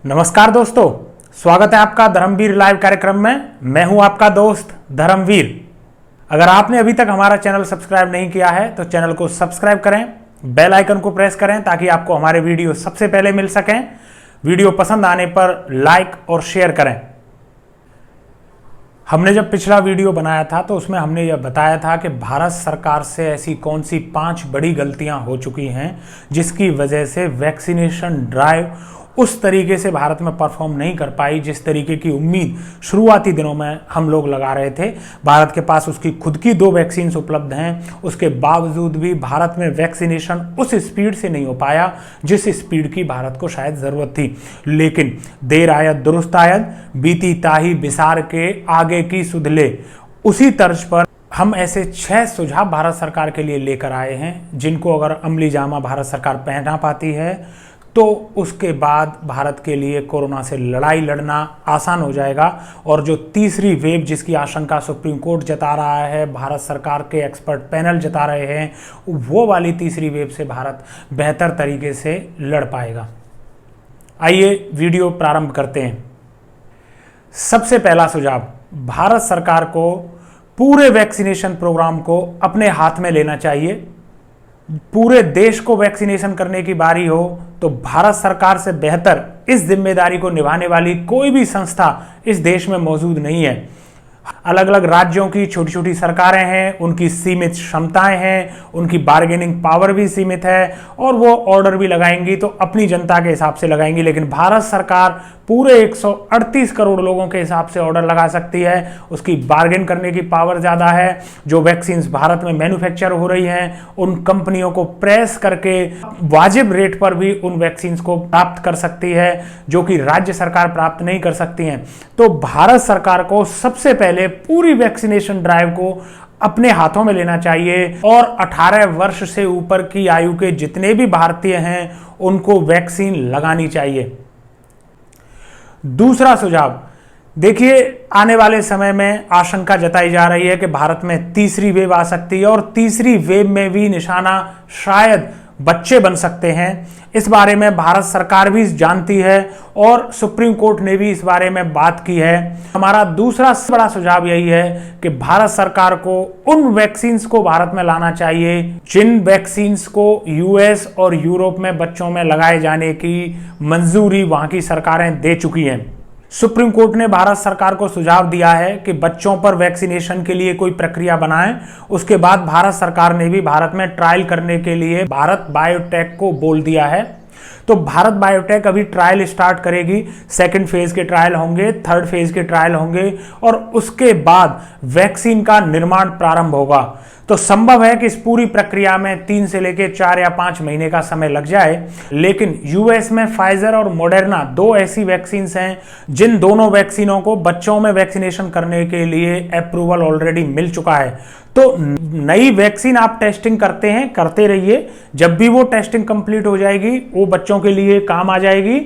नमस्कार दोस्तों, स्वागत है आपका धर्मवीर लाइव कार्यक्रम में। मैं हूं आपका दोस्त धर्मवीर। अगर आपने अभी तक हमारा चैनल सब्सक्राइब नहीं किया है तो चैनल को सब्सक्राइब करें, बेल आइकन को प्रेस करें ताकि आपको हमारे वीडियो सबसे पहले मिल सकें। वीडियो पसंद आने पर लाइक और शेयर करें। हमने जब पिछला वीडियो बनाया था तो उसमें हमने यह बताया था कि भारत सरकार से ऐसी कौन सी 5 बड़ी गलतियां हो चुकी हैं जिसकी वजह से वैक्सीनेशन ड्राइव उस तरीके से भारत में परफॉर्म नहीं कर पाई जिस तरीके की उम्मीद शुरुआती दिनों में हम लोग लगा रहे थे। भारत के पास उसकी खुद की 2 वैक्सीन उपलब्ध हैं, उसके बावजूद भी भारत में वैक्सीनेशन उस स्पीड से नहीं हो पाया जिस स्पीड की भारत को शायद ज़रूरत थी। लेकिन देर आयत दुरुस्त आयत, बीती ताही बिसार के आगे की सुधले। उसी तर्ज पर हम ऐसे 6 सुझाव भारत सरकार के लिए लेकर आए हैं जिनको अगर अमली जामा भारत सरकार पहना पाती है तो उसके बाद भारत के लिए कोरोना से लड़ाई लड़ना आसान हो जाएगा। और जो तीसरी वेव जिसकी आशंका सुप्रीम कोर्ट जता रहा है, भारत सरकार के एक्सपर्ट पैनल जता रहे हैं, वो वाली तीसरी वेव से भारत बेहतर तरीके से लड़ पाएगा। आइए वीडियो प्रारंभ करते हैं। सबसे पहला सुझाव, भारत सरकार को पूरे वैक्सीनेशन प्रोग्राम को अपने हाथ में लेना चाहिए। पूरे देश को वैक्सीनेशन करने की बारी हो तो भारत सरकार से बेहतर इस जिम्मेदारी को निभाने वाली कोई भी संस्था इस देश में मौजूद नहीं है। अलग अलग राज्यों की छोटी छोटी सरकारें हैं, उनकी सीमित क्षमताएं हैं, उनकी बार्गेनिंग पावर भी सीमित है और वो ऑर्डर भी लगाएंगी तो अपनी जनता के हिसाब से लगाएंगी। लेकिन भारत सरकार पूरे 138 करोड़ लोगों के हिसाब से ऑर्डर लगा सकती है। उसकी बार्गेन करने की पावर ज़्यादा है। जो वैक्सीन्स भारत में मैन्युफैक्चर हो रही हैं उन कंपनियों को प्रेस करके वाजिब रेट पर भी उन वैक्सीन्स को प्राप्त कर सकती है जो कि राज्य सरकार प्राप्त नहीं कर सकती हैं। तो भारत सरकार को सबसे पहले पूरी वैक्सीनेशन ड्राइव को अपने हाथों में लेना चाहिए और 18 वर्ष से ऊपर की आयु के जितने भी भारतीय हैं उनको वैक्सीन लगानी चाहिए। दूसरा सुझाव, देखिए आने वाले समय में आशंका जताई जा रही है कि भारत में तीसरी वेव आ सकती है और तीसरी वेव में भी निशाना शायद बच्चे बन सकते हैं। इस बारे में भारत सरकार भी जानती है और सुप्रीम कोर्ट ने भी इस बारे में बात की है। हमारा दूसरा बड़ा सुझाव यही है कि भारत सरकार को उन वैक्सीन्स को भारत में लाना चाहिए जिन वैक्सीन्स को यूएस और यूरोप में बच्चों में लगाए जाने की मंजूरी वहां की सरकारें दे चुकी हैं। सुप्रीम कोर्ट ने भारत सरकार को सुझाव दिया है कि बच्चों पर वैक्सीनेशन के लिए कोई प्रक्रिया बनाएं। उसके बाद भारत सरकार ने भी भारत में ट्रायल करने के लिए भारत बायोटेक को बोल दिया है। तो भारत बायोटेक अभी ट्रायल स्टार्ट करेगी। 2nd फेज के ट्रायल होंगे, 3rd फेज के ट्रायल होंगे और उसके बाद वैक्सीन का निर्माण प्रारंभ होगा। तो संभव है कि इस पूरी प्रक्रिया में 3 से लेकर 4 या 5 महीने का समय लग जाए। लेकिन यूएस में फाइजर और मॉडर्ना 2 ऐसी वैक्सीन्स हैं जिन दोनों वैक्सीनों को बच्चों में वैक्सीनेशन करने के लिए अप्रूवल ऑलरेडी मिल चुका है। तो नई वैक्सीन आप टेस्टिंग करते हैं, करते रहिए। जब भी वो टेस्टिंग कंप्लीट हो जाएगी वो बच्चों के लिए काम आ जाएगी।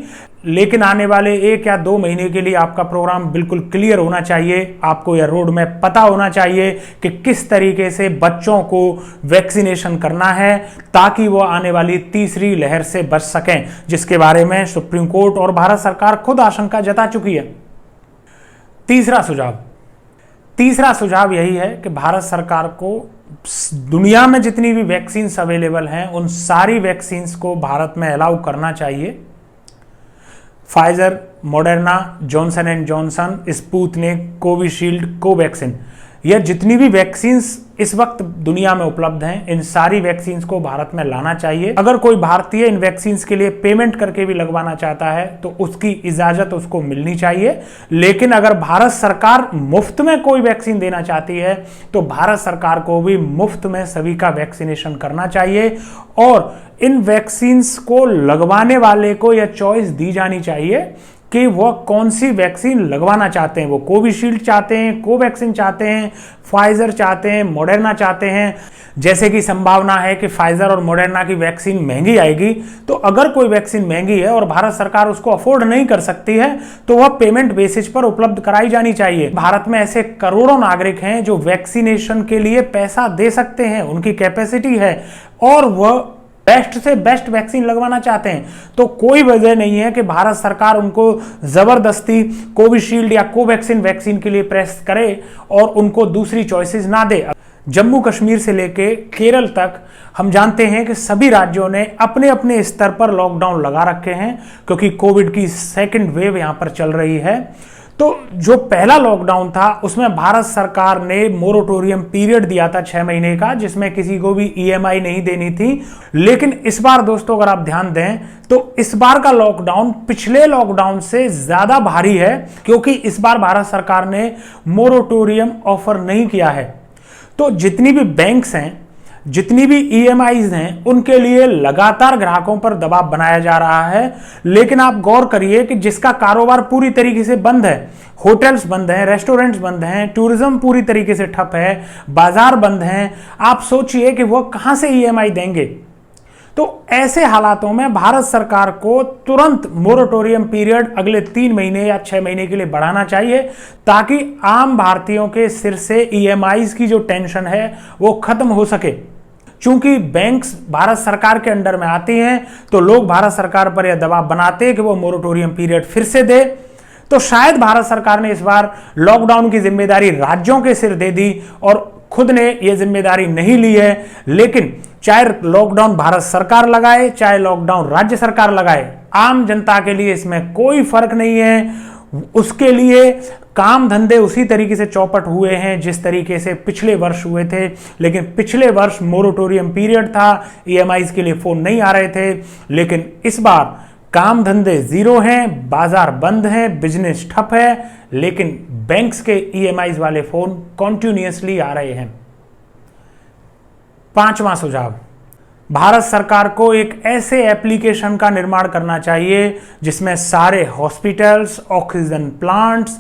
लेकिन आने वाले 1 या 2 महीने के लिए आपका प्रोग्राम बिल्कुल क्लियर होना चाहिए। आपको यह रोड मैप पता होना चाहिए कि किस तरीके से बच्चों को वैक्सीनेशन करना है ताकि वो आने वाली तीसरी लहर से बच सकें, जिसके बारे में सुप्रीम कोर्ट और भारत सरकार खुद आशंका जता चुकी है। तीसरा सुझाव यही है कि भारत सरकार को दुनिया में जितनी भी वैक्सीन्स अवेलेबल हैं उन सारी वैक्सीन्स को भारत में अलाउ करना चाहिए। Pfizer, Moderna, Johnson and Johnson, Sputnik, Covishield, Covaxin, यह जितनी भी वैक्सीन्स इस वक्त दुनिया में उपलब्ध हैं इन सारी वैक्सीन्स को भारत में लाना चाहिए। अगर कोई भारतीय इन वैक्सीन्स के लिए पेमेंट करके भी लगवाना चाहता है तो उसकी इजाजत उसको मिलनी चाहिए। लेकिन अगर भारत सरकार मुफ्त में कोई वैक्सीन देना चाहती है तो भारत सरकार को भी मुफ्त में सभी का वैक्सीनेशन करना चाहिए और इन वैक्सीन्स को लगवाने वाले को यह चॉइस दी जानी चाहिए कि वो कौन सी वैक्सीन लगवाना चाहते हैं। वो कोविशील्ड चाहते हैं, कोवैक्सीन चाहते हैं, फाइजर चाहते हैं, मॉडर्ना चाहते हैं। जैसे कि संभावना है कि फाइजर और मॉडर्ना की वैक्सीन महंगी आएगी, तो अगर कोई वैक्सीन महंगी है और भारत सरकार उसको अफोर्ड नहीं कर सकती है तो वह पेमेंट बेसिस पर उपलब्ध कराई जानी चाहिए। भारत में ऐसे करोड़ों नागरिक हैं जो वैक्सीनेशन के लिए पैसा दे सकते हैं, उनकी कैपेसिटी है और वह बेस्ट से बेस्ट वैक्सीन लगवाना चाहते हैं तो कोई वजह नहीं है कि भारत सरकार उनको जबरदस्ती कोविशील्ड या कोवैक्सीन वैक्सीन के लिए प्रेस करे और उनको दूसरी चॉइसेस ना दे। जम्मू कश्मीर से लेके केरल तक हम जानते हैं कि सभी राज्यों ने अपने अपने स्तर पर लॉकडाउन लगा रखे हैं क्योंकि कोविड की सेकेंड वेव यहां पर चल रही है। तो जो पहला लॉकडाउन था उसमें भारत सरकार ने मोरेटोरियम पीरियड दिया था 6 महीने का, जिसमें किसी को भी ईएमआई नहीं देनी थी। लेकिन इस बार दोस्तों अगर आप ध्यान दें तो इस बार का लॉकडाउन पिछले लॉकडाउन से ज्यादा भारी है क्योंकि इस बार भारत सरकार ने मोरेटोरियम ऑफर नहीं किया है। तो जितनी भी बैंक्स हैं, जितनी भी ईएमआईज हैं, उनके लिए लगातार ग्राहकों पर दबाव बनाया जा रहा है। लेकिन आप गौर करिए कि जिसका कारोबार पूरी तरीके से बंद है, होटल्स बंद हैं, रेस्टोरेंट्स बंद हैं, टूरिज्म पूरी तरीके से ठप है, बाजार बंद हैं, आप सोचिए कि वो कहां से ईएमआई देंगे। तो ऐसे हालातों में भारत सरकार को तुरंत मोरेटोरियम पीरियड अगले 3 महीने या 6 महीने के लिए बढ़ाना चाहिए ताकि आम भारतीयों के सिर से ईएमआईज की जो टेंशन है वो खत्म हो सके। चूंकि बैंक्स भारत सरकार के अंडर में आती हैं तो लोग भारत सरकार पर यह दबाव बनाते हैं कि वो मोरेटोरियम पीरियड फिर से दे। तो शायद भारत सरकार ने इस बार लॉकडाउन की जिम्मेदारी राज्यों के सिर दे दी और खुद ने यह जिम्मेदारी नहीं ली है। लेकिन चाहे लॉकडाउन भारत सरकार लगाए चाहे लॉकडाउन राज्य सरकार लगाए, आम जनता के लिए इसमें कोई फर्क नहीं है। उसके लिए काम धंधे उसी तरीके से चौपट हुए हैं जिस तरीके से पिछले वर्ष हुए थे। लेकिन पिछले वर्ष मोरेटोरियम पीरियड था, ईएमआईज के लिए फोन नहीं आ रहे थे। लेकिन इस बार काम धंधे जीरो हैं, बाजार बंद हैं, बिजनेस ठप है, लेकिन बैंक्स के ईएमआईज वाले फोन कॉन्टिन्यूअसली आ रहे हैं। 5वां सुझाव, भारत सरकार को एक ऐसे एप्लीकेशन का निर्माण करना चाहिए जिसमें सारे hospitals, oxygen plants,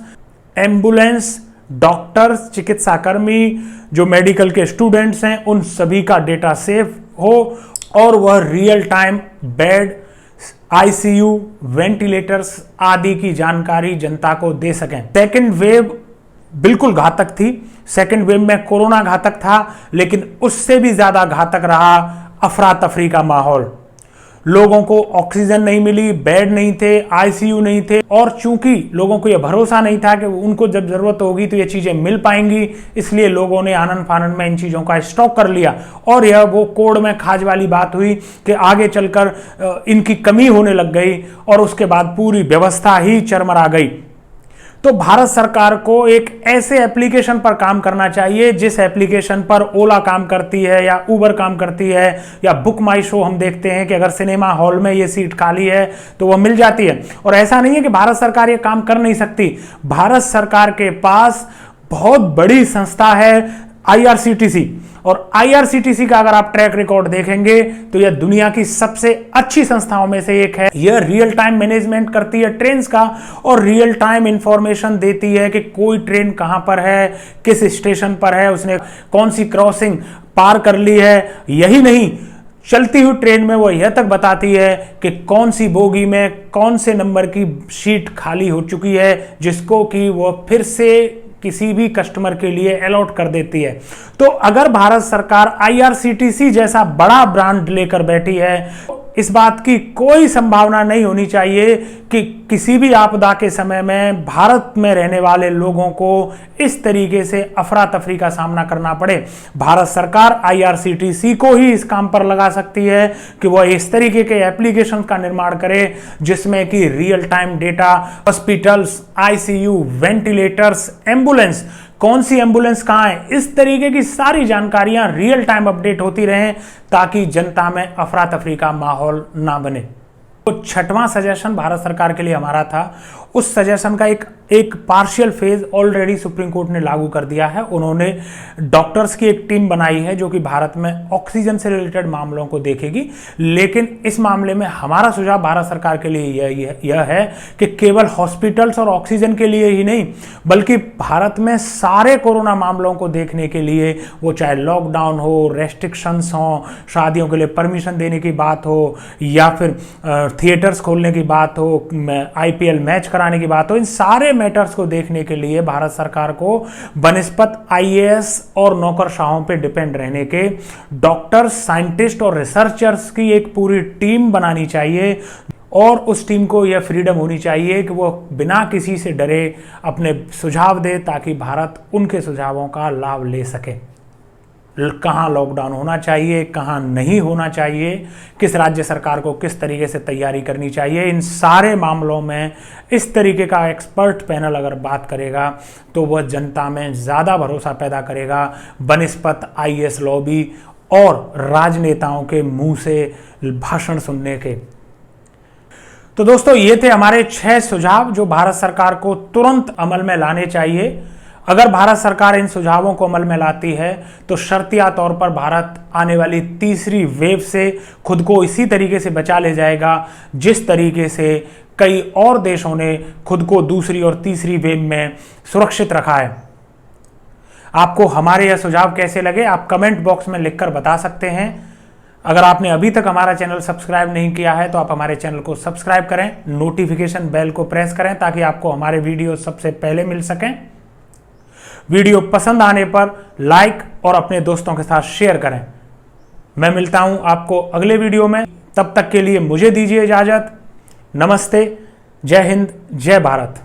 ambulance, doctors, चिकित्साकर्मी, जो मेडिकल के स्टूडेंट्स हैं, उन सभी का डेटा सेव हो और वह real time bed, ICU, ventilators आदि की जानकारी जनता को दे सकें। सेकेंड वेव बिल्कुल घातक थी, सेकेंड वेव में कोरोना घातक था, लेकिन उससे भी ज्यादा घातक रहा अफरा तफरी का माहौल। लोगों को ऑक्सीजन नहीं मिली, बेड नहीं थे, आईसीयू नहीं थे और चूंकि लोगों को यह भरोसा नहीं था कि उनको जब जरूरत होगी तो ये चीजें मिल पाएंगी, इसलिए लोगों ने आनन फानन में इन चीजों का स्टॉक कर लिया और यह वो कोड़ में खाज वाली बात हुई कि आगे चलकर इनकी कमी होने लग गई और उसके बाद पूरी व्यवस्था ही चरमरा गई। तो भारत सरकार को एक ऐसे एप्लीकेशन पर काम करना चाहिए जिस एप्लीकेशन पर ओला काम करती है या उबर काम करती है या बुक माई शो हम देखते हैं कि अगर सिनेमा हॉल में ये सीट खाली है तो वह मिल जाती है। और ऐसा नहीं है कि भारत सरकार ये काम कर नहीं सकती, भारत सरकार के पास बहुत बड़ी संस्था है आईआरसीटीसी, और आईआरसीटीसी का अगर आप ट्रैक रिकॉर्ड देखेंगे तो यह दुनिया की सबसे अच्छी संस्थाओं में से एक है। यह रियल टाइम मैनेजमेंट करती है ट्रेन्स का और रियल टाइम इंफॉर्मेशन देती है कि कोई ट्रेन कहां पर है, किस स्टेशन पर है, उसने कौन सी क्रॉसिंग पार कर ली है। यही नहीं, चलती हुई ट्रेन में वो यह तक बताती है कि कौन सी बोगी में कौन से नंबर की सीट खाली हो चुकी है, जिसको कि वो फिर से किसी भी कस्टमर के लिए अलॉट कर देती है। तो अगर भारत सरकार आईआरसीटीसी जैसा बड़ा ब्रांड लेकर बैठी है, इस बात की कोई संभावना नहीं होनी चाहिए कि किसी भी आपदा के समय में भारत में रहने वाले लोगों को इस तरीके से अफरा तफरी का सामना करना पड़े। भारत सरकार आईआरसीटीसी को ही इस काम पर लगा सकती है कि वह इस तरीके के एप्लीकेशन का निर्माण करे जिसमें कि real time data, hospitals, ICU, ventilators, ambulance, कौन सी एम्बुलेंस कहां है, इस तरीके की सारी जानकारियां रियल टाइम अपडेट होती रहें ताकि जनता में अफरा तफरी का माहौल ना बने। तो 6वां सजेशन भारत सरकार के लिए हमारा था, उस सजेशन का एक partial phase already supreme court ने लागू कर दिया है। उन्होंने डॉक्टर्स की एक टीम बनाई है जो कि भारत में ऑक्सीजन से रिलेटेड मामलों को देखेगी। लेकिन इस मामले में हमारा सुझाव भारत सरकार के लिए यह है कि केवल हॉस्पिटल्स और ऑक्सीजन के लिए ही नहीं, बल्कि भारत में सारे कोरोना मामलों को देखने के लिए, वो चाहे लॉकडाउन हो, रेस्ट्रिक्शंस हो, शादियों के लिए परमिशन देने की बात हो या फिर थिएटर्स खोलने की बात हो, आईपीएल मैच कराने की बात हो, इन सारे मैटर्स को देखने के लिए भारत सरकार को बनिस्पत आईएएस और नौकरशाहों पे डिपेंड रहने के डॉक्टर, साइंटिस्ट और रिसर्चर्स की एक पूरी टीम बनानी चाहिए और उस टीम को यह फ्रीडम होनी चाहिए कि वो बिना किसी से डरे अपने सुझाव दे ताकि भारत उनके सुझावों का लाभ ले सके। कहाँ लॉकडाउन होना चाहिए, कहाँ नहीं होना चाहिए, किस राज्य सरकार को किस तरीके से तैयारी करनी चाहिए, इन सारे मामलों में इस तरीके का एक्सपर्ट पैनल अगर बात करेगा तो वह जनता में ज़्यादा भरोसा पैदा करेगा बनिस्पत आईएएस लॉबी और राजनेताओं के मुंह से भाषण सुनने के। तो दोस्तों, ये थे हमारे 6 सुझाव जो भारत सरकार को तुरंत अमल में लाने चाहिए। अगर भारत सरकार इन सुझावों को अमल में लाती है तो शर्तिया तौर पर भारत आने वाली तीसरी वेव से खुद को इसी तरीके से बचा ले जाएगा जिस तरीके से कई और देशों ने खुद को दूसरी और तीसरी वेव में सुरक्षित रखा है। आपको हमारे यह सुझाव कैसे लगे आप कमेंट बॉक्स में लिखकर बता सकते हैं। अगर आपने अभी तक हमारा चैनल सब्सक्राइब नहीं किया है तो आप हमारे चैनल को सब्सक्राइब करें, नोटिफिकेशन बेल को प्रेस करें ताकि आपको हमारे वीडियो सबसे पहले मिल सकें। वीडियो पसंद आने पर लाइक और अपने दोस्तों के साथ शेयर करें। मैं मिलता हूं आपको अगले वीडियो में, तब तक के लिए मुझे दीजिए इजाजत। नमस्ते, जय हिंद, जय भारत।